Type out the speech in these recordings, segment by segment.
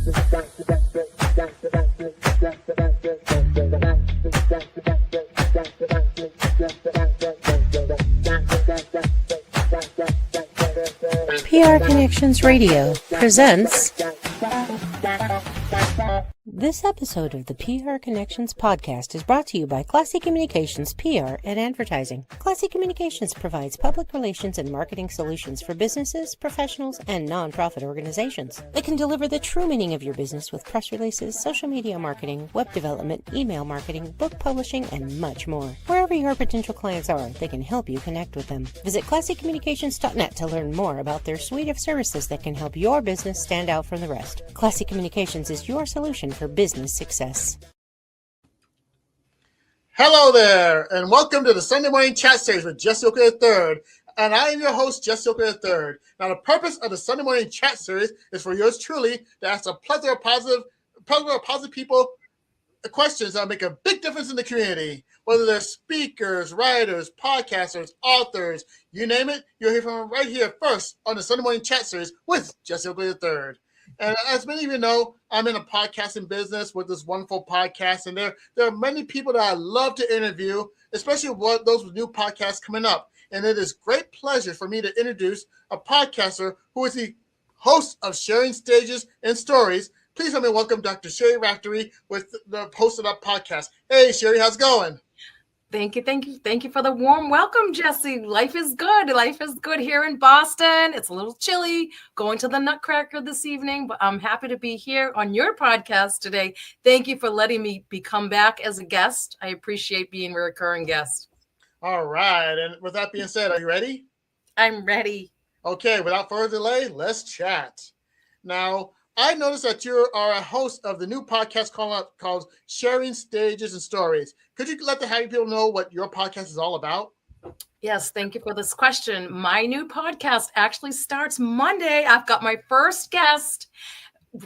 PR Connections Radio presents. This episode of the PR Connections podcast is brought to you by Classy Communications PR and Advertising. Classy Communications provides public relations and marketing solutions for businesses, professionals, and nonprofit organizations. They can deliver the true meaning of your business with press releases, social media marketing, web development, email marketing, book publishing, and much more. Wherever your potential clients are, they can help you connect with them. Visit classycommunications.net to learn more about their suite of services that can help your business stand out from the rest. Classy Communications is your solution for business success. Hello there, and welcome to the Sunday Morning Chat Series with Jesse Oakley III. And I am your host, Jesse Oakley III. Now, the purpose of the Sunday Morning Chat Series is for yours truly to ask a plethora of positive people questions that make a big difference in the community. Whether they're speakers, writers, podcasters, authors, you name it, you'll hear from them right here first on the Sunday Morning Chat Series with Jesse Oakley III. And as many of you know, I'm in a podcasting business with this wonderful podcast, and there are many people that I love to interview, especially those with new podcasts coming up. And it is great pleasure for me to introduce a podcaster who is the host of Sharing Stages and Stories. Please help me welcome Dr. Sherri Raftery with the host of that podcast. Hey, Sherri, how's it going? Thank you for the warm welcome, Jesse. Life is good. Life is good here in Boston. It's a little chilly going to the Nutcracker this evening, but I'm happy to be here on your podcast today. Thank you for letting me come back as a guest. I appreciate being a recurring guest. All right. And with that being said, are you ready? I'm ready. Okay. Without further delay, let's chat. Now, I noticed that you are a host of the new podcast called Sharing Stages and Stories. Could you let the happy people know what your podcast is all about? Yes, thank you for this question. My new podcast actually starts Monday. I've got my first guest,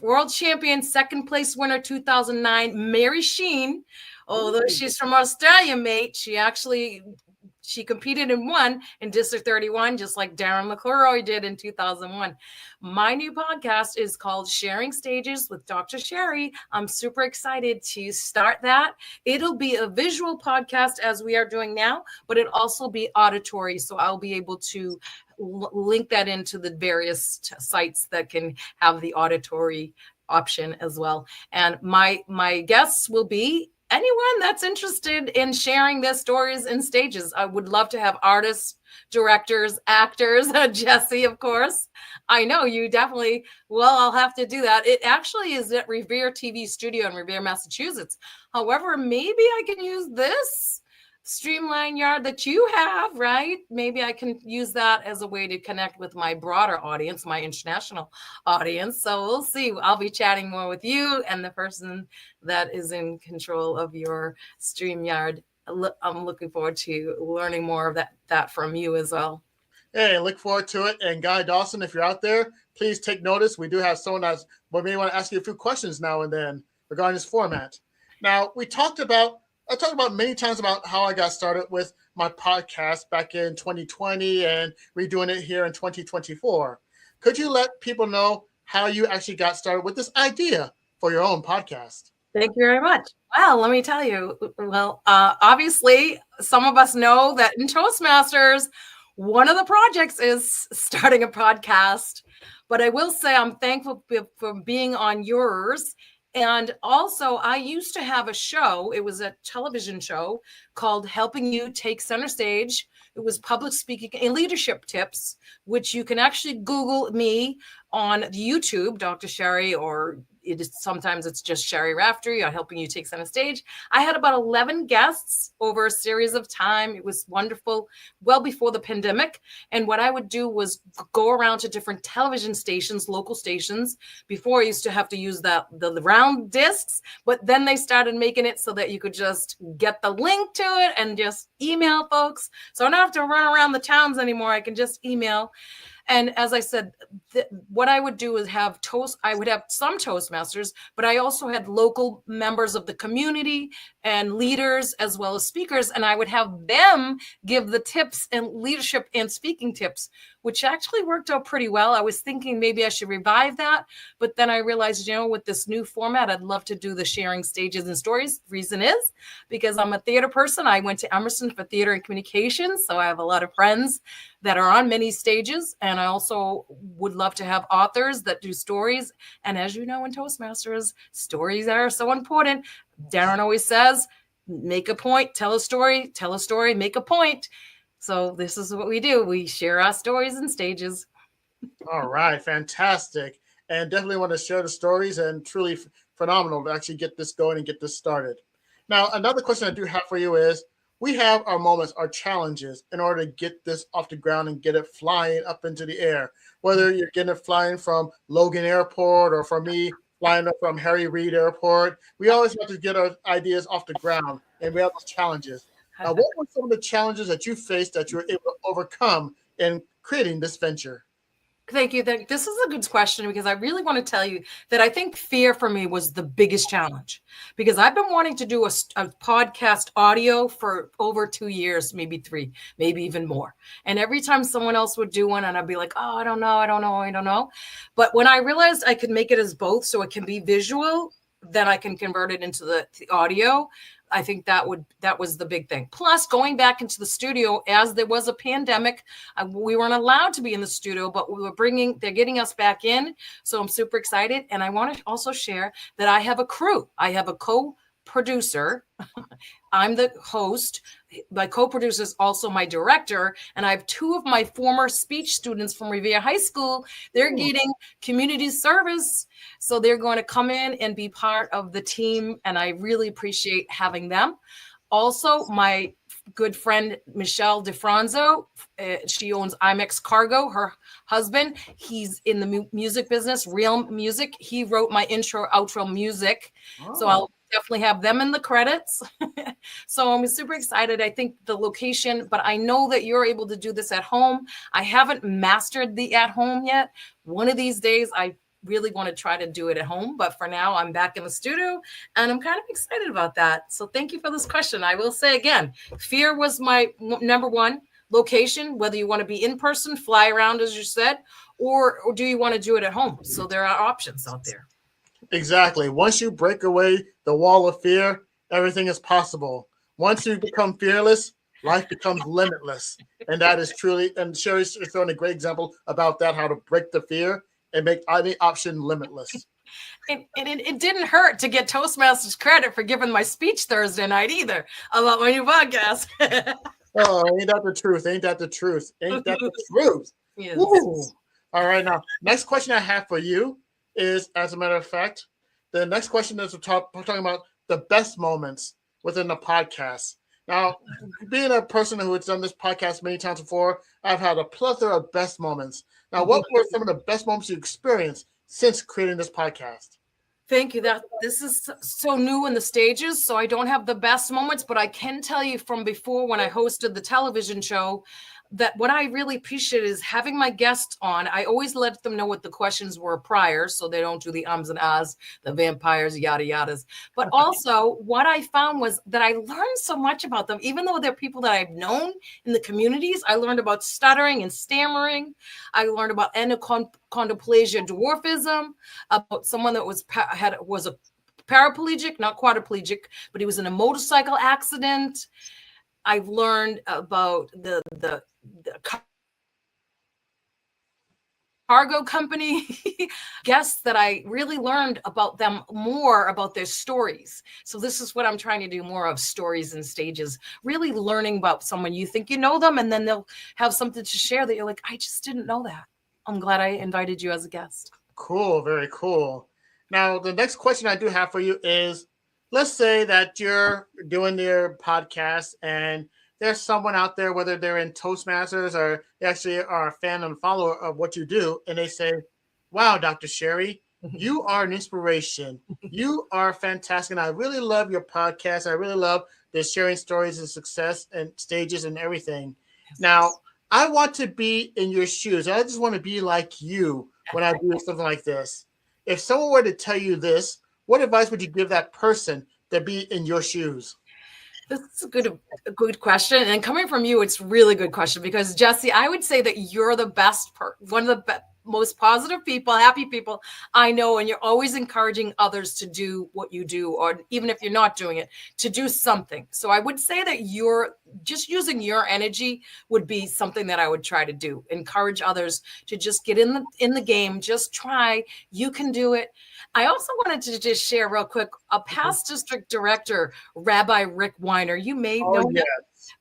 world champion, second place winner 2009, Mary Sheen. Although she's from Australia, mate, she competed and won in District 31, just like Darren McElroy did in 2001. My new podcast is called Sharing Stages with Dr. Sherri. I'm super excited to start that. It'll be a visual podcast as we are doing now, but it'll also be auditory. So I'll be able to link that into the various sites that can have the auditory option as well. And my guests will be anyone that's interested in sharing their stories and stages. I would love to have artists, directors, actors, Jesse, of course. I know you definitely, I'll have to do that. It actually is at Revere TV Studio in Revere, Massachusetts. However, maybe I can use this streamline yard that you have, right? Maybe I can use that as a way to connect with my broader audience, my international audience. So we'll see. I'll be chatting more with you and the person that is in control of your StreamYard. I'm looking forward to learning more of that from you as well. Hey, look forward to it. And Guy Dawson, if you're out there, please take notice. We do have someone we may want to ask you a few questions now and then regarding this format. Now, I talked about many times about how I got started with my podcast back in 2020 and redoing it here in 2024. Could you let people know how you actually got started with this idea for your own podcast? Thank you very much. Well, let me tell you. Obviously, some of us know that in Toastmasters, one of the projects is starting a podcast. But I will say I'm thankful for being on yours. And also, I used to have a show. It was a television show called Helping You Take Center Stage. It was public speaking and leadership tips, which you can actually Google me on YouTube, Dr. Sherri, or sometimes it's just Sherri Raftery or Helping You Take Center Stage. I had about 11 guests over a series of time. It was wonderful, well before the pandemic. And what I would do was go around to different television stations, local stations. Before I used to have to use the round discs, but then they started making it so that you could just get the link to it and just email folks. So I don't have to run around the towns anymore. I can just email. And as I said, what I would do is I would have some Toastmasters, but I also had local members of the community and leaders as well as speakers. And I would have them give the tips and leadership and speaking tips, which actually worked out pretty well. I was thinking maybe I should revive that, but then I realized, with this new format, I'd love to do the sharing stages and stories. Reason is because I'm a theater person. I went to Emerson for theater and communications, so I have a lot of friends that are on many stages, and I also would love to have authors that do stories. And as you know, in Toastmasters, stories are so important. Darren always says, make a point, tell a story, make a point. So this is what we do. We share our stories and stages. All right, fantastic. And definitely want to share the stories, and truly phenomenal to actually get this going and get this started. Now, another question I do have for you is, we have our moments, our challenges in order to get this off the ground and get it flying up into the air. Whether you're getting it flying from Logan Airport or for me, flying up from Harry Reid Airport, we always have to get our ideas off the ground, and we have those challenges. What were some of the challenges that you faced that you were able to overcome in creating this venture? Thank you. This is a good question, because I really want to tell you that I think fear for me was the biggest challenge, because I've been wanting to do a podcast audio for over 2 years, maybe 3, maybe even more. And every time someone else would do one, and I'd be like, oh, I don't know. But when I realized I could make it as both, so it can be visual, then I can convert it into the audio. I think that was the big thing. Plus, going back into the studio, as there was a pandemic, we weren't allowed to be in the studio, but they're getting us back in. So I'm super excited. And I want to also share that I have a crew. I have a co-producer. I'm the host. My co-producer is also my director. And I have 2 of my former speech students from Revere High School. They're getting community service. So they're going to come in and be part of the team. And I really appreciate having them. Also, my good friend, Michelle DeFranzo, she owns IMEX Cargo. Her husband, he's in the music business, real music. He wrote my intro, outro music. Oh. So I'll definitely have them in the credits. So I'm super excited. I think the location, but I know that you're able to do this at home. I haven't mastered the at home yet. One of these days, I really want to try to do it at home, but for now I'm back in the studio and I'm kind of excited about that. So thank you for this question. I will say again, fear was my number one. Location, whether you want to be in person, fly around as you said, or do you want to do it at home? So there are options out there. Exactly. Once you break away the wall of fear, everything is possible. Once you become fearless, life becomes limitless. And that is truly, and Sherri's throwing a great example about that, how to break the fear and make any option limitless. And it didn't hurt to get Toastmasters credit for giving my speech Thursday night either about my new podcast. Oh, ain't that the truth? Ain't that the truth? Ain't that the truth? Yes. Woo. All right, now, next question I have for you is, as a matter of fact, the next question is we're talking about the best moments within the podcast. Now, being a person who has done this podcast many times before, I've had a plethora of best moments. Now, what were some of the best moments you experienced since creating this podcast? Thank you. This is so new in the stages, so I don't have the best moments, but I can tell you from before when I hosted the television show that what I really appreciate is having my guests on. I always let them know what the questions were prior, so they don't do the ums and ahs, the vampires, yada yadas. But also what I found was that I learned so much about them, even though they're people that I've known in the communities. I learned about stuttering and stammering. I learned about endochondroplasia dwarfism, about someone that was a paraplegic, not quadriplegic, but he was in a motorcycle accident. I've learned about the cargo company guests that I really learned about them more, about their stories. So this is what I'm trying to do more of, stories and stages, really learning about someone. You think you know them, and then they'll have something to share that you're like, I just didn't know that. I'm glad I invited you as a guest. Cool. Very cool. Now, the next question I do have for you is, let's say that you're doing your podcast and there's someone out there, whether they're in Toastmasters or they actually are a fan and follower of what you do, and they say, wow, Dr. Sherri, you are an inspiration. You are fantastic. And I really love your podcast. I really love the sharing stories of success and stages and everything. Yes. Now, I want to be in your shoes. I just want to be like you when I do something like this. If someone were to tell you this, what advice would you give that person to be in your shoes? This is a good question. And coming from you, it's really good question because Jesse, I would say that you're the best, one of the most positive people, happy people I know. And you're always encouraging others to do what you do, or even if you're not doing it, to do something. So I would say that you're just using your energy would be something that I would try to do. Encourage others to just get in the game. Just try. You can do it. I also wanted to just share real quick, a past district director, Rabbi Rick Weiner. You may Oh, know him. yes.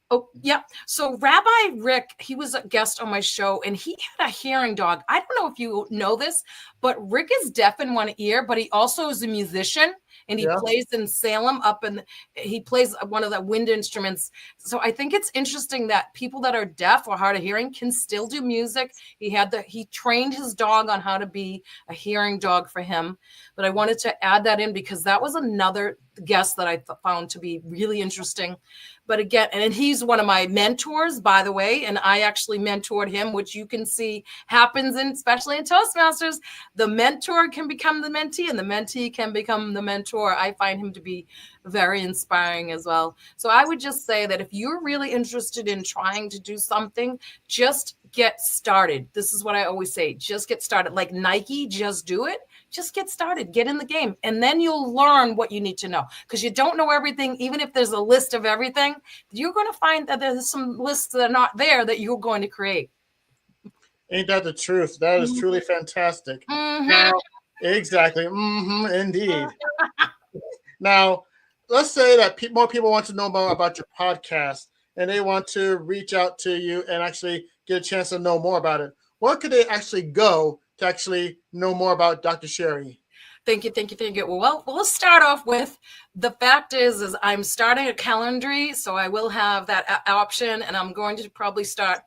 Oh, yeah. So Rabbi Rick, he was a guest on my show and he had a hearing dog. I don't know if you know this, but Rick is deaf in one ear, but he also is a musician and he plays in Salem he plays one of the wind instruments. So I think it's interesting that people that are deaf or hard of hearing can still do music. He trained his dog on how to be a hearing dog for him. But I wanted to add that in because that was another guest that I found to be really interesting. But again, and he's one of my mentors, by the way, and I actually mentored him, which you can see happens especially in Toastmasters. The mentor can become the mentee and the mentee can become the mentor. I find him to be very inspiring as well. So I would just say that if you're really interested in trying to do something, just get started. This is what I always say, just get started. Like Nike, just do it. Just get started, get in the game, and then you'll learn what you need to know because you don't know everything. Even if there's a list of everything, you're going to find that there's some lists that are not there that you're going to create. Ain't that the truth? That is truly fantastic. Now, exactly. Indeed. Now, let's say that more people want to know more about your podcast and they want to reach out to you and actually get a chance to know more about it. Where could they actually go to actually know more about Dr. Sherri? Thank you. Well, we'll start off with the fact is I'm starting a Calendly, so I will have that option, and I'm going to probably start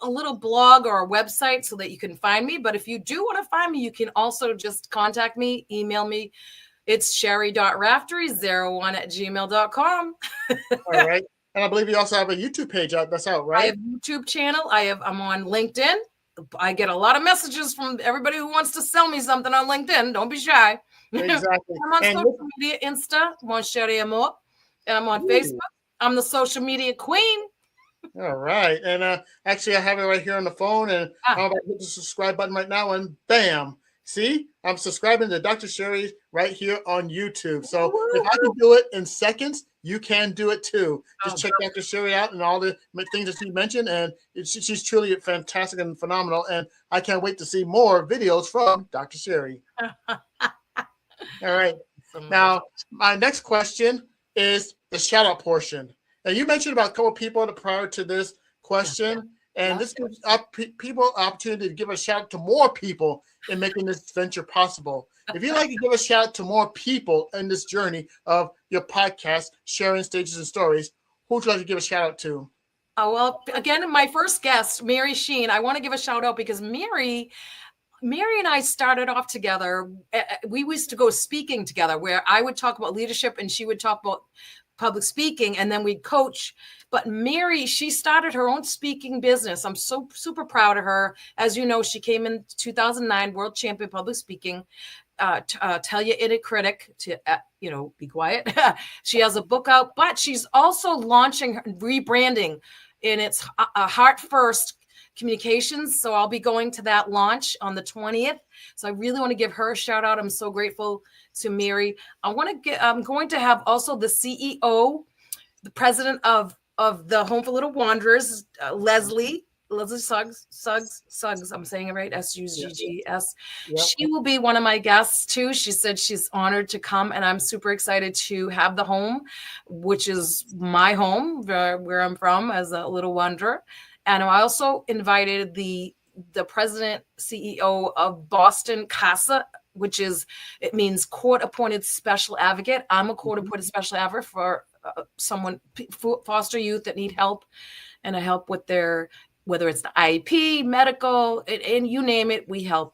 a little blog or a website so that you can find me. But if you do want to find me, you can also just contact me, email me. It's sherri.raftery01@gmail.com. All right. And I believe you also have a YouTube page that's out, right? I have a YouTube channel. I'm on LinkedIn. I get a lot of messages from everybody who wants to sell me something on LinkedIn. Don't be shy. Exactly. I'm on social media, Insta, I'm on Sherri Amor, and I'm on Facebook. I'm the social media queen. All right. And actually, I have it right here on the phone, and I'm about to hit the subscribe button right now, and bam. See, I'm subscribing to Dr. Sherri right here on YouTube. So if I can do it in seconds, you can do it too. Just check Dr. Sherri out and all the things that she mentioned, and she's truly fantastic and phenomenal. And I can't wait to see more videos from Dr. Sherri. All right. Now, my next question is the shout out portion. Now, you mentioned about a couple of people prior to this question, and this gives people opportunity to give a shout out to more people in making this venture possible. If you'd like to give a shout out to more people in this journey of your podcast, sharing stages and stories, who would you like to give a shout out to? Oh, well, again, my first guest, Mary Sheen. I want to give a shout out because Mary and I started off together. We used to go speaking together where I would talk about leadership and she would talk about public speaking, and then we'd coach. But Mary, she started her own speaking business. I'm so super proud of her. As you know, she came in 2009, world champion public speaking. Tell your inner critic to, be quiet. She has a book out, but she's also launching, rebranding, and it's a Heart First Communications. So I'll be going to that launch on the 20th. So I really want to give her a shout out. I'm so grateful to Mary. I'm going to have also the CEO, the president of the Home for Little Wanderers, Leslie Suggs. I'm saying it right. Suggs. Yep. She will be one of my guests too. She said she's honored to come, and I'm super excited to have the home, which is my home where I'm from as a little wanderer. And I also invited the president, CEO of Boston CASA, it means court appointed special advocate. I'm a court appointed special advocate for foster youth that need help, and I help with whether it's the IEP, medical, and you name it, we help.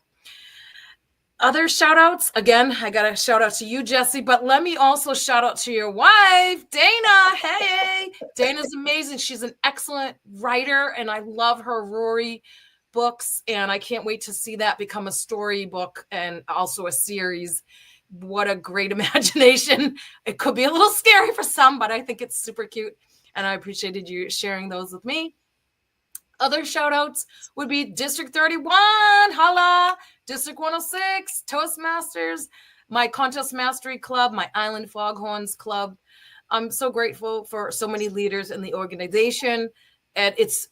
Other shout outs, again, I got a shout out to you, Jesse, but let me also shout out to your wife, Dana. Hey, Dana's amazing. She's an excellent writer, and I love her Rory books, and I can't wait to see that become a storybook and also a series. What a great imagination. It could be a little scary for some, but I think it's super cute. And I appreciated you sharing those with me. Other shout outs would be District 31, holla, District 106, Toastmasters, my Contest Mastery Club, my Island Foghorns Club. I'm so grateful for so many leaders in the organization. And it's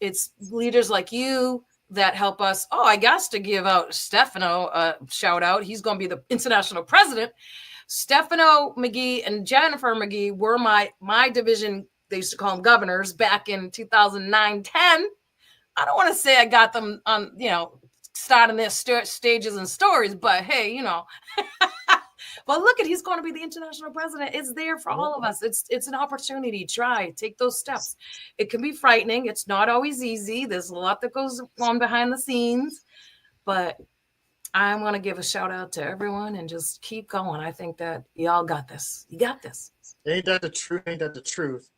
leaders like you that help us. Oh, I guess to give out Stefano a shout out. He's going to be the international president. Stefano McGee and Jennifer McGee were my division. They used to call them governors back in 2009, 10. I don't want to say I got them on, starting their stages and stories, but hey, but look he's going to be the international president. It's there for all of us. It's an opportunity. Take those steps. It can be frightening. It's not always easy. There's a lot that goes on behind the scenes, but I want to give a shout out to everyone and just keep going. I think that y'all got this. You got this. Ain't that the truth? Ain't that the truth?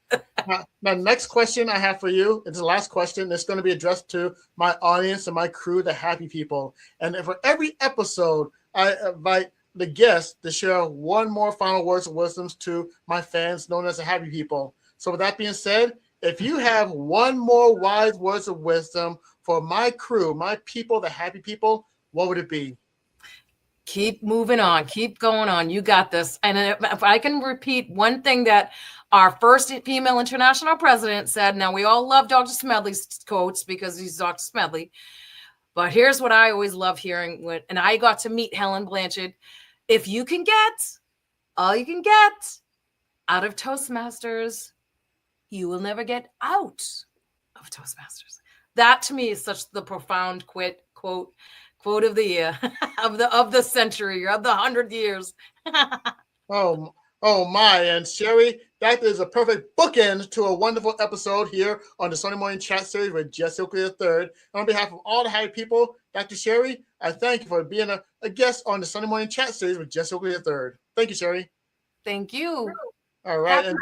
Now, next question I have for you is the last question. It's going to be addressed to my audience and my crew, the happy people. And for every episode, I invite the guest to share one more final words of wisdom to my fans, known as the happy people. So with that being said, if you have one more wise words of wisdom for my crew, my people, the happy people, what would it be? Keep moving on. Keep going on. You got this. And if I can repeat one thing that our first female international president said, now we all love Dr. Smedley's quotes because he's Dr. Smedley, but here's what I always love hearing and I got to meet Helen Blanchard. If you can get all you can get out of Toastmasters, you will never get out of Toastmasters. That to me is such the profound quote of the year, of the century, or of the 100 years. Oh my, and Sherri, that is a perfect bookend to a wonderful episode here on the Sunday Morning Chat Series with Jesse Oakley III. And on behalf of all the happy people, Dr. Sherri, I thank you for being a guest on the Sunday Morning Chat Series with Jesse Oakley III. Thank you, Sherri. Thank you. All right.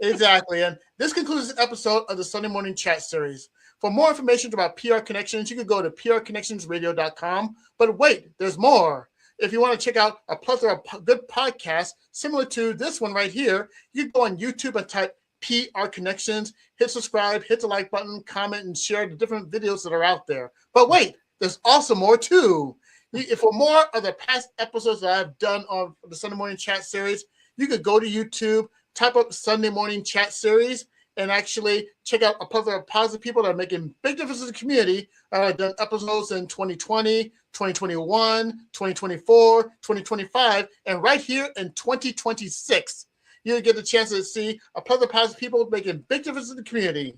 Exactly. And this concludes this episode of the Sunday Morning Chat Series. For more information about PR Connections, you can go to prconnectionsradio.com. But wait, there's more. If you want to check out a plethora of good podcasts similar to this one right here, you can go on YouTube and type PR Connections, hit subscribe, hit the like button, comment, and share the different videos that are out there. But wait, there's also more too. For more of the past episodes that I've done on the Sunday Morning Chat Series, you could go to YouTube, type up Sunday Morning Chat Series, and actually check out a plethora of positive people that are making big differences in the community. I've done episodes in 2020, 2021, 2024, 2025, and right here in 2026. You get the chance to see a plethora of positive people making big differences in the community.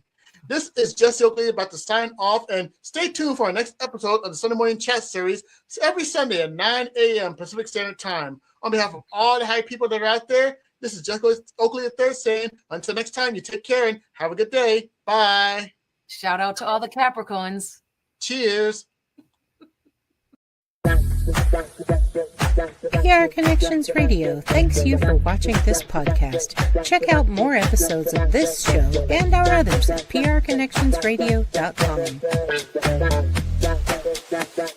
This is Jesse Oakley about to sign off, and stay tuned for our next episode of the Sunday Morning Chat Series every Sunday at 9 a.m. Pacific Standard Time. On behalf of all the happy people that are out there, this is Jesse Oakley III saying, until next time, you take care and have a good day. Bye. Shout out to all the Capricorns. Cheers. PR Connections Radio thanks you for watching this podcast. Check out more episodes of this show and our others at prconnectionsradio.com.